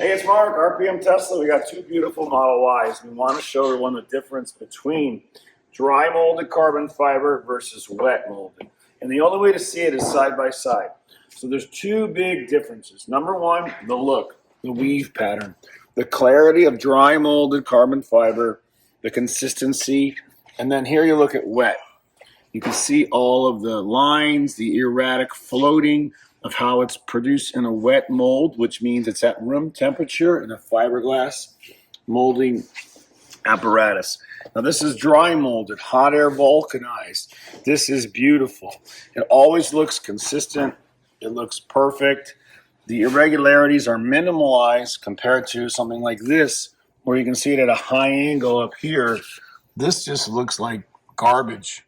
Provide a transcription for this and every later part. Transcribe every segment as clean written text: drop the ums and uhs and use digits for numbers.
Hey, it's Mark, RPM Tesla. We got two beautiful Model Ys. We want to show everyone the difference between dry molded carbon fiber versus wet molded. And the only way to see it is side by side. So there's two big differences. Number one, the look, the weave pattern, the clarity of dry molded carbon fiber, the consistency, and then here you look at wet. You can see all of the lines, the erratic floating of how it's produced in a wet mold, which means it's at room temperature in a fiberglass molding apparatus. Now this is dry molded, hot air vulcanized. This is beautiful. It always looks consistent. It looks perfect. The irregularities are minimalized compared to something like this, where you can see it at a high angle up here. This just looks like garbage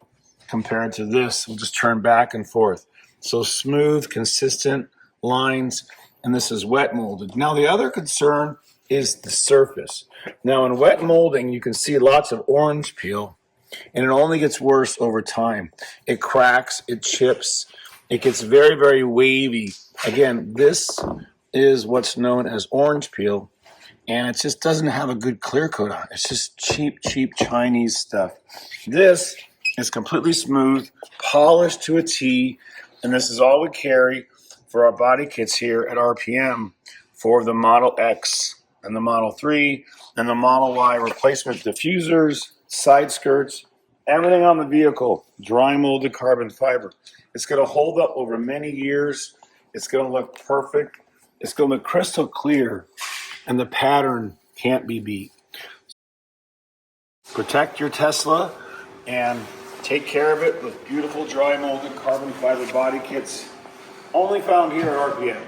compared to this. We'll just turn back and forth. So smooth, consistent lines, and this is wet molded. Now the other concern is the surface. Now in wet molding, you can see lots of orange peel, and it only gets worse over time. It cracks, it chips, it gets very, very wavy. Again, this is what's known as orange peel, and it just doesn't have a good clear coat on it. It's just cheap Chinese stuff. This is completely smooth, polished to a T, and this is all we carry for our body kits here at RPM for the Model X and the Model 3 and the Model Y replacement diffusers, side skirts, everything on the vehicle, dry molded carbon fiber. It's going to hold up over many years. It's going to look perfect. It's going to look crystal clear, and the pattern can't be beat. Protect your Tesla and take care of it with beautiful dry molded carbon fiber body kits, only found here at RPM.